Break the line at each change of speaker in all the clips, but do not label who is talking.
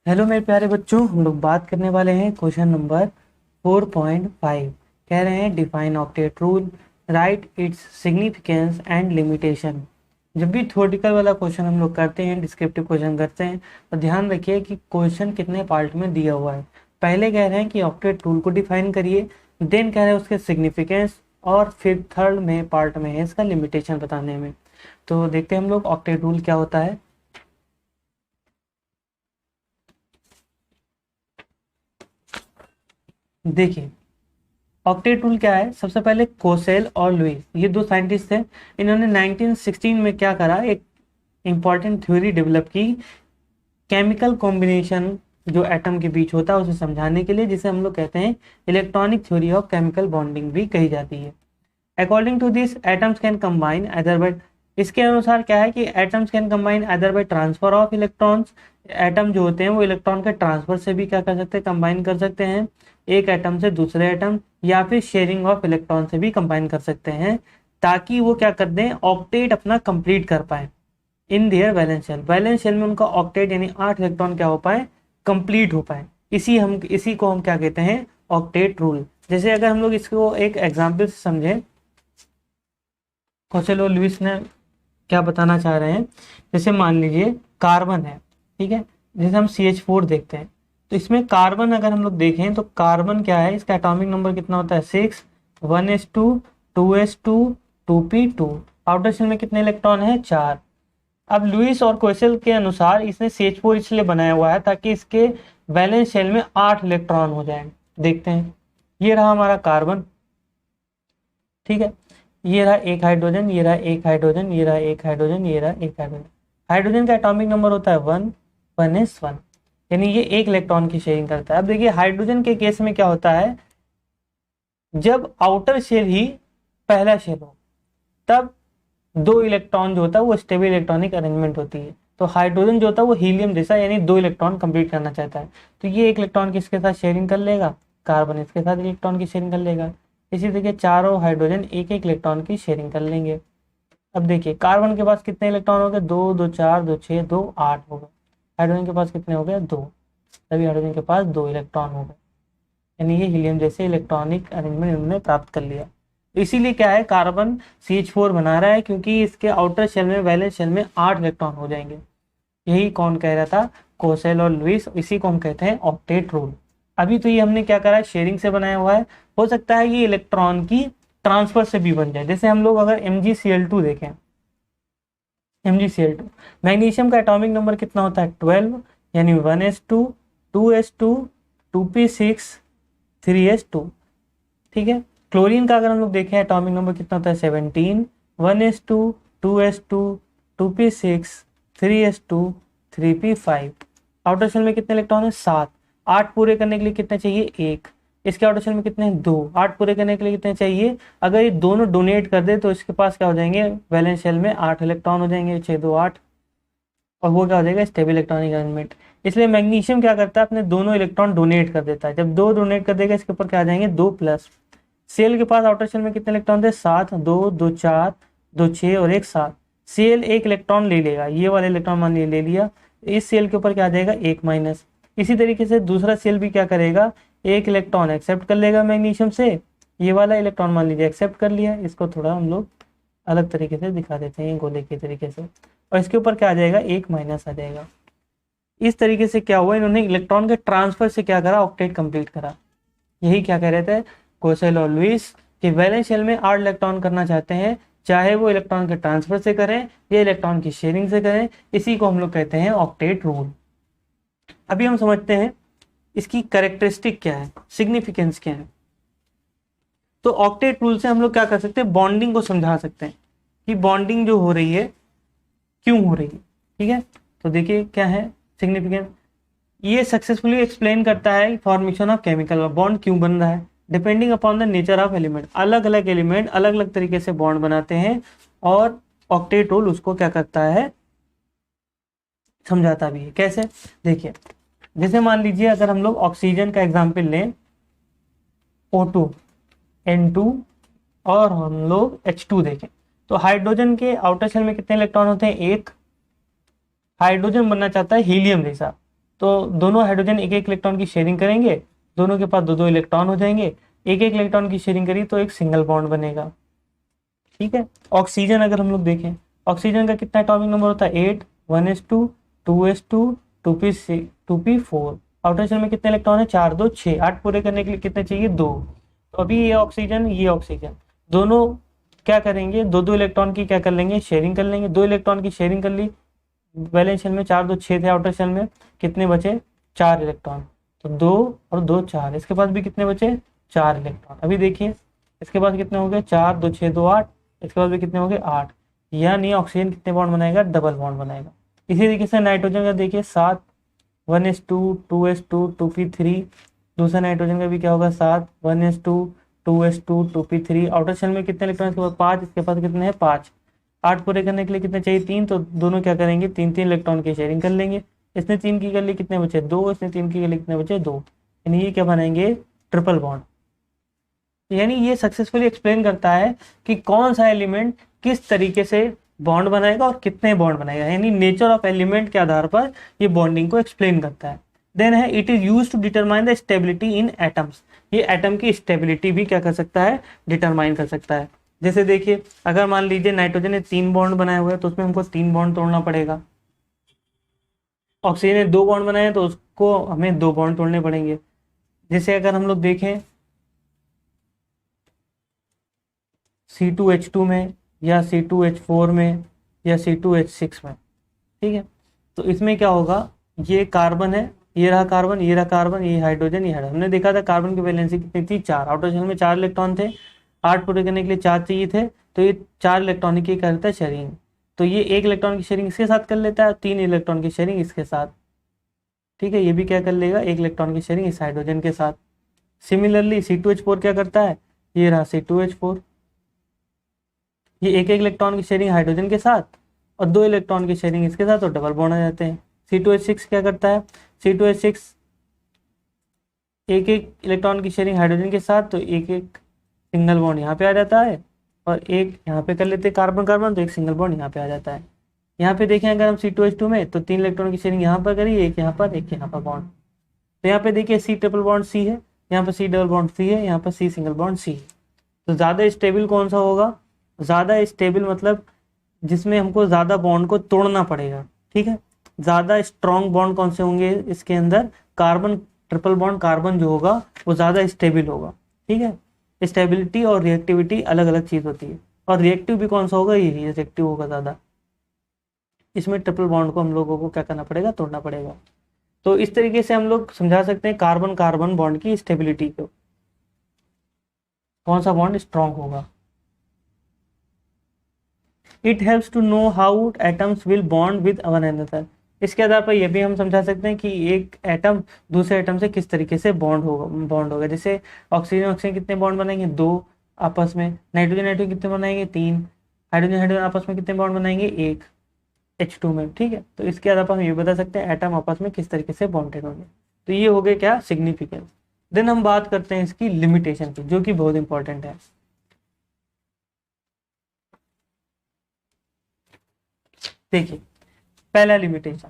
Hello मेरे प्यारे बच्चों, हम लोग बात करने वाले हैं क्वेश्चन नंबर 4.5। कह रहे हैं define octet rule, right its significance and limitation. जब भी थ्योरेटिकल वाला क्वेश्चन हम लोग करते हैं, डिस्क्रिप्टिव क्वेश्चन करते हैं, तो ध्यान रखिए कि क्वेश्चन कितने पार्ट में दिया हुआ है। पहले कह रहे हैं कि ऑक्टेट रूल को डिफाइन करिए, देन कह रहे हैं उसके सिग्निफिकेंस, और फिर थर्ड में पार्ट में है इसका लिमिटेशन बताने में। तो देखते हैं हम लोग ऑक्टेट रूल क्या होता है। देखिए, ऑक्टेट रूल क्या है। सबसे पहले कोसेल और लुईस, ये दो साइंटिस्ट थे। इन्होंने 1916 में क्या करा, एक इंपॉर्टेंट थ्योरी डेवलप की, केमिकल कॉम्बिनेशन जो एटम के बीच होता है उसे समझाने के लिए, जिसे हम लोग कहते हैं electronic theory of chemical bonding भी कही जाती है। According to this atoms can combine either by, इसके अनुसार क्या है कि atoms can combine either by transfer of electrons. Atom जो होते हैं वो इलेक्ट्रॉन के ट्रांसफर से भी क्या कर सकते हैं, कंबाइन कर सकते हैं एक एटम से दूसरे एटम, या फिर शेयरिंग ऑफ इलेक्ट्रॉन से भी कंबाइन कर सकते हैं, ताकि वो क्या कर दें, ऑक्टेट अपना कंप्लीट कर पाए in their valence shell. Valence shell में उनका ऑक्टेट यानी 8 इलेक्ट्रॉन क्या हो पाए, कंप्लीट हो पाए। इसी को हम क्या कहते हैं, ऑक्टेट रूल। जैसे अगर हम लोग इसको एक एग्जाम्पल से समझें, कोसेलो लुईस ने क्या बताना चाह रहे हैं। जैसे मान लीजिए कार्बन है, ठीक है, जैसे हम CH4 देखते हैं, तो इसमें कार्बन अगर हम लोग देखें तो कार्बन क्या है, इसका एटॉमिक नंबर कितना होता है 6, 1s2, 2s2, 2p2। Outer shell में कितने इलेक्ट्रॉन है, 4। अब लुईस और कोसेल के अनुसार इसने CH4 इसलिए बनाया हुआ है ताकि इसके वैलेंस शेल में 8 इलेक्ट्रॉन हो जाए। देखते हैं, ये रहा हमारा कार्बन, ठीक है, ये रहा एक हाइड्रोजन, ये रहा एक हाइड्रोजन, ये रहा एक हाइड्रोजन, ये रहा एक हाइड्रोजन। हाइड्रोजन का एटॉमिक नंबर होता है 1, 1s1, यानी ये एक इलेक्ट्रॉन की शेयरिंग करता है। अब देखिए हाइड्रोजन के केस में क्या होता है, जब आउटर शेल ही पहला शेल हो, तब दो इलेक्ट्रॉन जो होता है वो स्टेबल इलेक्ट्रॉनिक अरेंजमेंट होती है। तो हाइड्रोजन जो होता है वो हीलियम जैसा, यानी 2 इलेक्ट्रॉन कंप्लीट करना चाहता है, तो ये एक इलेक्ट्रॉन किसके साथ शेयरिंग कर लेगा, कार्बन इसके साथ इलेक्ट्रॉन की शेयरिंग कर लेगा। इसी तरीके चारों हाइड्रोजन एक एक इलेक्ट्रॉन की शेयरिंग कर लेंगे। अब देखिए कार्बन के पास कितने इलेक्ट्रॉन हो गए, 2, 2 4, 2 6, 2 8 हो गए। हाइड्रोजन के पास कितने हो गए, 2। तभी हाइड्रोजन के पास 2 इलेक्ट्रॉन हो गए, यानी ये हीलियम जैसे इलेक्ट्रॉनिक अरेंजमेंट इन्होंने प्राप्त कर लिया। इसीलिए क्या है, कार्बन CH4 बना रहा है, क्योंकि इसके आउटर शेल में, वैलेंस शेल में 8 इलेक्ट्रॉन हो जाएंगे। यही कौन कह रहा था, कोसेल और लुईस। इसी को हम कहते हैं ऑक्टेट रूल। अभी तो ये हमने क्या करा है, शेयरिंग से बनाया हुआ है। हो सकता है ये इलेक्ट्रॉन की ट्रांसफर से भी बन जाए। जैसे हम लोग अगर MgCl2 देखें, MgCl2, मैग्नीशियम का एटॉमिक नंबर कितना होता है, 12, यानी 1s2, 2s2, 2p6, 3s2, ठीक है। क्लोरीन का अगर हम लोग देखें एटॉमिक नंबर कितना होता है, 17, 1s2, 2s2, 2p6, 3s2, 3p5। Outer shell में कितने इलेक्ट्रॉन है, 7। 8 पूरे करने के लिए कितने चाहिए, 1। इसके आउटर शेल में कितने हैं, 2। 8 पूरे करने के लिए कितने चाहिए, अगर ये दोनों डोनेट कर दे तो इसके पास क्या हो जाएंगे, वैलेंस शेल में 8 इलेक्ट्रॉन हो जाएंगे, 6 2 8, और वो क्या हो जाएगा, स्टेबल इलेक्ट्रॉनिक अरेंजमेंट। इसलिए मैग्नीशियम क्या करता है, अपने दोनों इलेक्ट्रॉन डोनेट कर देता है। जब 2 डोनेट कर देगा, इसके ऊपर क्या आ जाएंगे, 2+। सेल के पास आउटर शेल में कितने इलेक्ट्रॉन थे, 7, 2 2 4, 2 6 और 1 7। सेल एक इलेक्ट्रॉन ले लेगा, ये वाला इलेक्ट्रॉन मान लिया ले लिया, इस सेल के ऊपर क्या आ जाएगा, 1-। इसी तरीके से दूसरा सेल भी क्या करेगा, एक इलेक्ट्रॉन एक्सेप्ट कर लेगा मैग्नीशियम से, ये वाला इलेक्ट्रॉन मान लीजिए एक्सेप्ट कर लिया। इसको थोड़ा हम लोग अलग तरीके से दिखा देते हैं, गोले के तरीके से, और इसके ऊपर क्या आ जाएगा, 1- आ जाएगा। इस तरीके से क्या हुआ, इन्होंने इलेक्ट्रॉन के ट्रांसफर से क्या करा, ऑक्टेट कंप्लीट करा। यही क्या कह रहे थे कोसेल और लुईस, कि वैलेंस शेल में 8 इलेक्ट्रॉन करना चाहते हैं, चाहे वो इलेक्ट्रॉन के ट्रांसफर से करें या इलेक्ट्रॉन की शेयरिंग से करें। इसी को हम लोग कहते हैं ऑक्टेट रूल। अभी हम समझते हैं इसकी कैरेक्टरिस्टिक क्या है, सिग्निफिकेंस क्या है। तो ऑक्टेट रूल से हम लोग क्या कर सकते हैं, बॉन्डिंग को समझा सकते हैं कि बॉन्डिंग जो हो रही है क्यों हो रही है, ठीक है। तो देखिए क्या है सिग्निफिकेंस, ये सक्सेसफुली एक्सप्लेन करता है फॉर्मेशन ऑफ केमिकल, बॉन्ड क्यों बन रहा है, depending upon the nature of element. अलग अलग एलिमेंट अलग अलग तरीके से बॉन्ड बनाते हैं, और ऑक्टेट रूल उसको क्या करता है, समझाता भी है। कैसे, देखिए, जैसे मान लीजिए अगर हम लोग ऑक्सीजन का एग्जाम्पल लें, O2, N2, और हम लोग H2 देखें, तो हाइड्रोजन के आउटर शेल में कितने इलेक्ट्रॉन होते हैं, 1। हाइड्रोजन बनना चाहता है हीलियम जैसा, तो दोनों हाइड्रोजन एक एक इलेक्ट्रॉन की शेयरिंग करेंगे, दोनों के पास दो दो इलेक्ट्रॉन हो जाएंगे, एक एक इलेक्ट्रॉन की शेयरिंग करी तो एक सिंगल बॉन्ड बनेगा। ठीक है। ऑक्सीजन अगर हम लोग देखें, ऑक्सीजन का कितना एटॉमिक नंबर होता है 8, 1s2, 2s2, 2p4। Outer shell में कितने इलेक्ट्रॉन है 4, 2, 6, 8 पूरे करने के लिए कितने चाहिए 2। तो अभी ये ऑक्सीजन दोनों क्या करेंगे, दो दो इलेक्ट्रॉन की क्या कर लेंगे, शेयरिंग कर लेंगे। दो इलेक्ट्रॉन की शेयरिंग कर ली, वैलेंस शेल में 4, 2, 6 थे, आउटर शेल में कितने बचे 4 इलेक्ट्रॉन। तो 2 और 2 4, इसके पास भी कितने बचे 4 इलेक्ट्रॉन। अभी देखिए इसके पास कितने हो गए 4, 2, 6, 2, 8, इसके पास भी कितने हो गए 8। यानी ऑक्सीजन कितने बॉन्ड बनाएगा, डबल बॉन्ड बनाएगा। इसी तरीके से नाइट्रोजन का देखिए 7, 1s2, 2s2, 2p3। दूसरा नाइट्रोजन का भी क्या होगा 7, 1s2, 2s2, 2p3। Outer shell में कितने इलेक्ट्रॉन, इसके पास 5, इसके पास कितने हैं 5। 8 पूरे करने के लिए कितने चाहिए 3, तो दोनों क्या करेंगे 3 3 इलेक्ट्रॉन की शेयरिंग कर लेंगे। इसने 3 की कर ली, कितने बचे 2, इसने 3 की कर ली, कितने बचे 2। यानी ये क्या बनाएंगे ट्रिपल बॉन्ड। यानी ये सक्सेसफुली एक्सप्लेन करता है कि कौन सा एलिमेंट किस तरीके से बॉन्ड बनाएगा और कितने बॉन्ड बनाएगा, यानी नेचर ऑफ एलिमेंट के आधार पर ये बॉन्डिंग को एक्सप्लेन करता है। देन है it is use to determine the stability in atoms. ये एटम की स्टेबिलिटी भी क्या कर सकता है, डिटरमाइन कर सकता है। जैसे देखिए अगर मान लीजिए नाइट्रोजन ने 3 बॉन्ड बनाए हुए हैं तो उसमें हमको 3 बॉन्ड तोड़ना पड़ेगा। ऑक्सीजन ने 2 बॉन्ड बनाए तो उसको हमें 2 बॉन्ड तोड़ने पड़ेंगे। जैसे अगर हम लोग देखें C2H2 में या C2H4 में या C2H6 में, ठीक है। तो इसमें क्या होगा, ये कार्बन है, ये रहा कार्बन, ये रहा कार्बन, ये हाइड्रोजन, ये हाइड्रोजन। हमने देखा था कार्बन की वैलेंसी कितनी थी 4, आउटर शेल में 4 इलेक्ट्रॉन थे, 8 पूरे करने के लिए 4 चाहिए थे, तो ये 4 इलेक्ट्रॉन की करता है शेयरिंग। तो ये 1 इलेक्ट्रॉन की शेयरिंग इसके साथ कर लेता है, 3 इलेक्ट्रॉन की शेयरिंग इसके साथ। ठीक है, ये भी क्या कर लेगा 1 इलेक्ट्रॉन की शेयरिंग इस हाइड्रोजन के साथ। सिमिलरली C2H4 क्या करता है, ये रहा C2H4, ये एक एक इलेक्ट्रॉन की शेयरिंग हाइड्रोजन के साथ और 2 इलेक्ट्रॉन की शेयरिंग इसके साथ और डबल बॉन्ड आ जाते हैं। C2H6 क्या करता है, C2H6 एक एक इलेक्ट्रॉन की शेयरिंग हाइड्रोजन के साथ, तो एक एक सिंगल बॉन्ड यहाँ पे आ जाता है और एक यहाँ पे कर लेते हैं कार्बन कार्बन, तो एक सिंगल बॉन्ड यहाँ पे आ जाता है। यहाँ पे देखें अगर हम C2H2 में तो 3 इलेक्ट्रॉन की शेयरिंग यहाँ पर करी, एक यहाँ पर, एक यहाँ पर बॉन्ड। तो यहाँ पे देखिए C ट्रिपल बॉन्ड C है, यहाँ पर C डबल बॉन्ड C है, यहाँ पर C सिंगल बॉन्ड C है। तो ज़्यादा स्टेबल कौन सा होगा, ज़्यादा स्टेबल मतलब जिसमें हमको ज़्यादा बॉन्ड को तोड़ना पड़ेगा। ठीक है, ज़्यादा स्ट्रॉन्ग बॉन्ड कौन से होंगे इसके अंदर, कार्बन ट्रिपल बॉन्ड कार्बन जो होगा वो ज़्यादा स्टेबल होगा। ठीक है, स्टेबिलिटी और रिएक्टिविटी अलग अलग चीज़ होती है, और रिएक्टिव भी कौन सा होगा, ये रिएक्टिव होगा ज़्यादा। इसमें ट्रिपल बॉन्ड को हम लोगों को क्या करना पड़ेगा, तोड़ना पड़ेगा। तो इस तरीके से हम लोग समझा सकते हैं कार्बन कार्बन बॉन्ड की स्टेबिलिटी को, कौन सा बॉन्ड स्ट्रॉन्ग होगा। It helps to know how atoms will bond with one another. इसके आधार पर यह भी हम समझा सकते हैं कि एक एटम दूसरे एटम से किस तरीके से बॉन्ड होगा। जैसे ऑक्सीजन ऑक्सीजन कितने बॉन्ड बनाएंगे 2 आपस में, नाइट्रोजन नाइट्रोजन कितने बनाएंगे 3, हाइड्रोजन हाइड्रोजन आपस में कितने बॉन्ड बनाएंगे 1 H2 में। ठीक है, तो इसके आधार पर हम ये बता सकते हैं एटम आपस में किस तरीके से बॉन्डेड होंगे। तो ये हो गए क्या सिग्निफिकेंस। देन हम बात करते हैं इसकी लिमिटेशन की, जो कि बहुत इंपॉर्टेंट है। देखिए पहला limitation,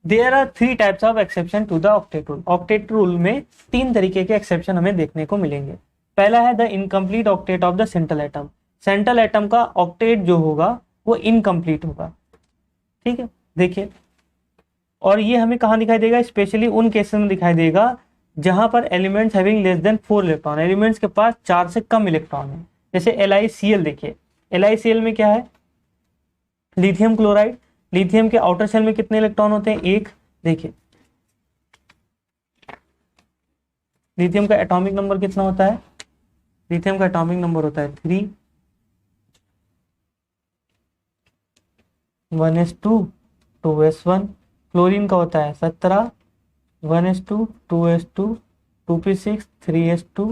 there are 3 types of exception to the octet rule. Octet rule में 3 तरीके के एक्सेप्शन हमें देखने को मिलेंगे। पहला है the incomplete octet of the central atom. Central atom का ऑक्टेट जो होगा वो इनकम्प्लीट होगा। ठीक है, देखिए, और ये हमें कहाँ दिखाई देगा, स्पेशली उन केसेस में दिखाई देगा जहां पर elements having less than 4 electron, elements के पास 4 से कम इलेक्ट्रॉन है। जैसे LiCl, देखिए LiCl में क्या है, लिथियम क्लोराइड। लिथियम के आउटर शेल में कितने इलेक्ट्रॉन होते हैं 1। देखिए लिथियम का एटॉमिक नंबर कितना होता है, लिथियम का एटॉमिक नंबर होता है 3, 1s2, 2s1। क्लोरीन का होता है 17, 1s2, 2s2, 2p6, 3s2,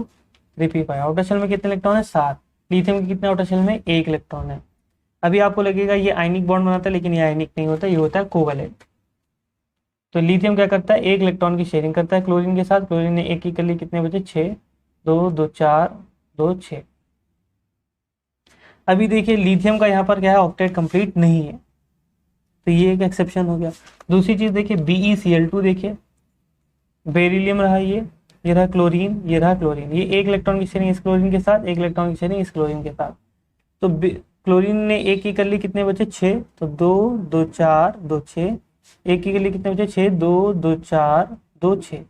3p5। Outer shell में कितने इलेक्ट्रॉन है 7। लिथियम के कितने आउटर शेल में 1 इलेक्ट्रॉन है। अभी आपको लगेगा ये आयनिक बॉन्ड बनाता है, लेकिन ये आयनिक नहीं होता, ये होता है कोवैलेंट। तो लिथियम क्या करता है, 1 इलेक्ट्रॉन की शेयरिंग करता है क्लोरीन के साथ। क्लोरीन ने 1 की कर ली, कितने बचे 6, 2, 2, 4, 2, 6। अभी देखिए लिथियम का यहाँ पर क्या है, ऑक्टेट कंप्लीट नहीं है। तो ये एक एक्सेप्शन हो गया। दूसरी चीज देखिए BeCl2 देखिए, बेरिलियम रहा ये रहा क्लोरीन, ये रहा क्लोरीन, ये एक इलेक्ट्रॉन की शेयरिंग इस क्लोरीन के साथ, एक इलेक्ट्रॉन की शेयरिंग इस क्लोरीन के साथ। तो क्लोरीन ने एक की कर ली, कितने बचे 6, तो 2 2 4 2 6, एक की कर ली कितने बचे 6, 2 2 4 2 6,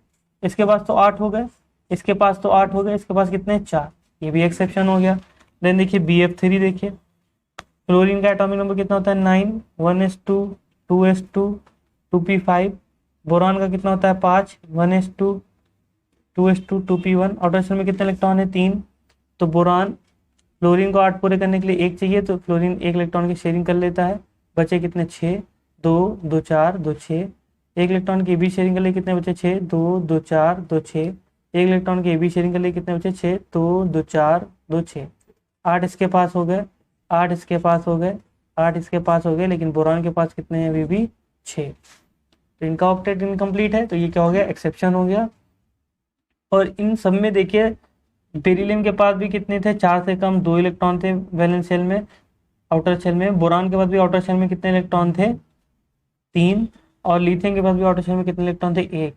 इसके पास तो 8 हो गए, इसके पास तो 8 हो गए, इसके पास कितने 4, ये भी एक्सेप्शन हो गया। देन देखिए BF3 देखिए, क्लोरीन का एटॉमिक नंबर कितना होता है 9, 1s2 2s2 2p5, बोरान का कितना होता है 5, 1s2 2s2 2p1, outer shell में कितने इलेक्ट्रॉन है 3, तो बोरान फ्लोरीन को 8 पूरे करने के लिए 1 चाहिए, तो फ्लोरीन एक इलेक्ट्रॉन की शेयरिंग कर लेता है, बचे कितने 6, 2 2 4 2 6, एक इलेक्ट्रॉन की भी शेयरिंग कर लिए कितने बचे 6, 2 2 4 2 6, एक इलेक्ट्रॉन की भी शेयरिंग कर लिए कितने बचे 6, 2 2 4 2 6, 8 इसके पास हो गए, 8 इसके पास हो गए, 8 इसके पास हो गए, लेकिन बोरान के पास कितने हैं अभी भी 6, तो इनका ऑक्टेट इनकम्प्लीट है, तो ये क्या हो गया एक्सेप्शन हो गया। और इन सब में देखिए बेरिलियम के पास भी कितने थे 4 से कम 2 इलेक्ट्रॉन थे वैलेंस शेल में, आउटर शेल में, बोरान के पास भी आउटर शेल में कितने इलेक्ट्रॉन थे 3, और लिथियम के पास भी आउटर शेल में कितने इलेक्ट्रॉन थे 1।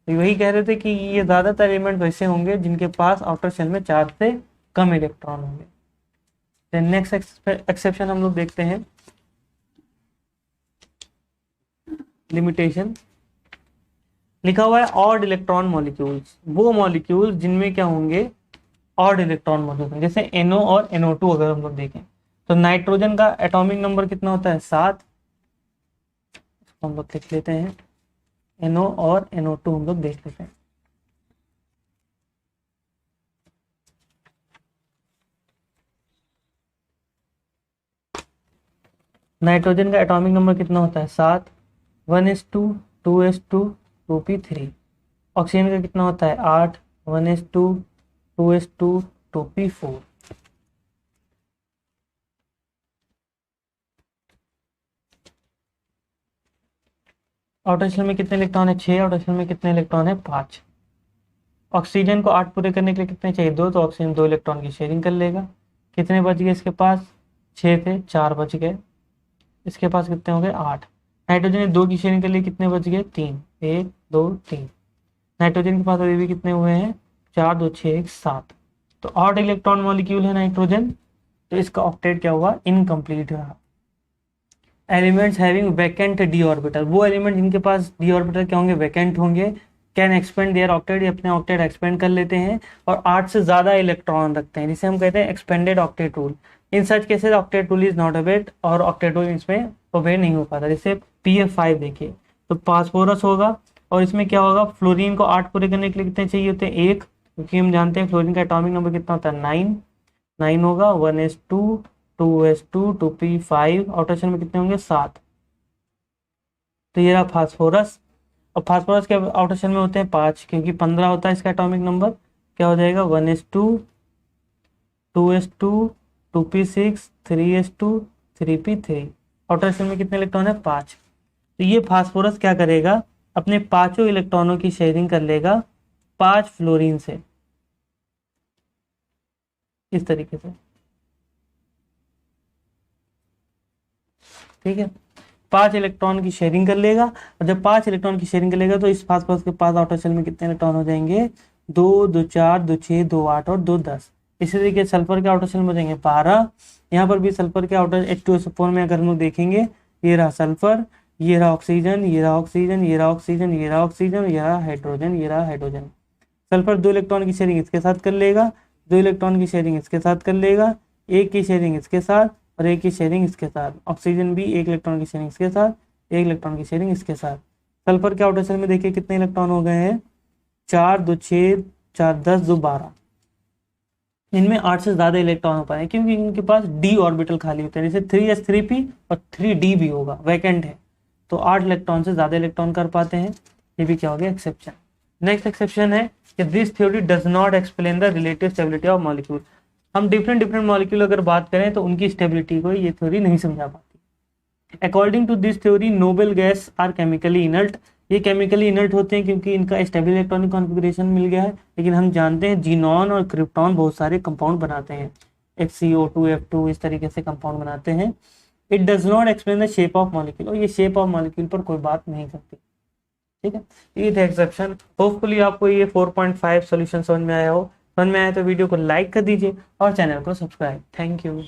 तो वही कह रहे थे कि ये ज़्यादातर एलिमेंट वैसे होंगे जिनके पास आउटर शेल में 4 से कम इलेक्ट्रॉन होंगे। नेक्स्ट एक्सेप्शन हम लोग देखते हैं, लिमिटेशन लिखा हुआ है ऑड इलेक्ट्रॉन मॉलिक्यूल्स, वो मॉलिक्यूल्स जिनमें क्या होंगे ऑड इलेक्ट्रॉन मौजूद हैं, जैसे NO और NO2 अगर हम लोग देखें तो नाइट्रोजन का एटॉमिक नंबर कितना होता है 7, हम लोग लिख लेते हैं NO और NO2 हम लोग देख लेते हैं। नाइट्रोजन का एटॉमिक नंबर कितना होता है 7, 1s2 2s2 2p3, ऑक्सीजन का कितना होता है 8, 1s2 2s2 2p4, outer shell में कितने इलेक्ट्रॉन है 6, आउटर शेल में कितने इलेक्ट्रॉन है 5, ऑक्सीजन को 8 पूरे करने के लिए कितने चाहिए 2, तो ऑक्सीजन 2 इलेक्ट्रॉन की शेयरिंग कर लेगा, कितने बच गए इसके पास 6 थे 4 बच गए, इसके पास कितने हो गए 8, नाइट्रोजन ने 2 की शेयरिंग के लिए कितने बच गए 3, 1 2 3, नाइट्रोजन के पास अभी भी कितने हुए हैं 4 2 6 1 7, तो ऑड इलेक्ट्रॉन मॉलिक्यूल है नाइट्रोजन, तो इसका ऑक्टेट क्या हुआ इनकम्प्लीट रहा। Elements having vacant D orbital, वो एलिमेंट जिनके पास डी ऑर्बिटल क्या होंगे वैकेंट होंगे, कैन एक्सपेंड देयर ऑक्टेट, ये अपने ऑक्टेट एक्सपेंड कर लेते हैं और 8 से ज़्यादा इलेक्ट्रॉन रखते हैं, जिसे हम कहते हैं expanded octet rule. In such cases octet rule is not avoid, और ऑक्टेट रूल इसमें ओबे नहीं हो पाता। जैसे PF5 देखिए, तो फास्फोरस होगा और इसमें क्या होगा फ्लोरीन को 8 पूरे करने के लिए कितने चाहिए होते हैं 1, क्योंकि हम जानते हैं फ्लोरीन का एटॉमिक नंबर कितना होता है 9 होगा, 1s2 2s2 2p5, outer shell में कितने होंगे 7, तो ये रहा फास्फोरस, और फास्फोरस के आउटर शेल में होते हैं 5, क्योंकि 15 होता है इसका एटॉमिक नंबर, क्या हो जाएगा 1s2 2s2 2p6 3s2 3p3, outer shell में कितने इलेक्ट्रॉन है 5, तो ये फास्फोरस क्या करेगा अपने 5 इलेक्ट्रॉनों की शेयरिंग कर लेगा 5 फ्लोरीन से, इस तरीके से, ठीक है 5 इलेक्ट्रॉन की शेयरिंग कर लेगा, और जब 5 इलेक्ट्रॉन की शेयरिंग कर लेगा तो इस फास्फोरस के पास आउटर शेल में कितने इलेक्ट्रॉन हो जाएंगे 2 2 4 2 6 2 8 और 2 10। इसी तरीके से सल्फर के आउटर शेल में हो जाएंगे 12, यहाँ पर भी सल्फर के आउटर H2SO4 में अगर हम लोग देखेंगे ये रहा सल्फर, ये रहा ऑक्सीजन, ये रहा ऑक्सीजन, ये रहा ऑक्सीजन, ये रहा ऑक्सीजन, ये रहा हाइड्रोजन, ये रहा हाइड्रोजन। सल्फर 2 इलेक्ट्रॉन की शेयरिंग इसके साथ कर लेगा, 2 इलेक्ट्रॉन की शेयरिंग इसके साथ कर लेगा, 1 की शेयरिंग इसके साथ और 1 की शेयरिंग इसके साथ। ऑक्सीजन भी 1 इलेक्ट्रॉन की शेयरिंग इसके साथ, 1 इलेक्ट्रॉन की शेयरिंग इसके साथ। सल्फर के आउटर शेल में देखिए कितने इलेक्ट्रॉन हो गए हैं 4 2 6 4 10 2 12, इनमें 8 से ज़्यादा इलेक्ट्रॉन हो पाए क्योंकि इनके पास डी ऑर्बिटल खाली होते हैं, जैसे 3s3p और 3d भी होगा वैकेंट है, तो 8 इलेक्ट्रॉन से ज़्यादा इलेक्ट्रॉन कर पाते हैं, ये भी क्या हो गया एक्सेप्शन। नेक्स्ट एक्सेप्शन है कि this theory does not explain the relative stability of molecule. हम डिफरेंट मॉलिक्यूल अगर बात करें तो उनकी स्टेबिलिटी को ये थ्योरी नहीं समझा पाती। According to this theory noble gas are chemically inert, ये केमिकली इनर्ट होते हैं क्योंकि इनका स्टेबल इलेक्ट्रॉनिक कॉन्फ़िगरेशन मिल गया है, लेकिन हम जानते हैं जीनॉन और क्रिप्टॉन बहुत सारे कंपाउंड बनाते हैं, HCO2 F2 इस तरीके से कंपाउंड बनाते हैं, it does not explain the shape of molecule, और ये शेप ऑफ मॉलिक्यूल पर कोई बात नहीं करती। ठीक है, ये थे एक्सेप्शन। होपफुली आपको ये 4.5 सॉल्यूशन समझ में आया हो। समझ में आया तो वीडियो को लाइक कर दीजिए और चैनल को सब्सक्राइब। Thank you.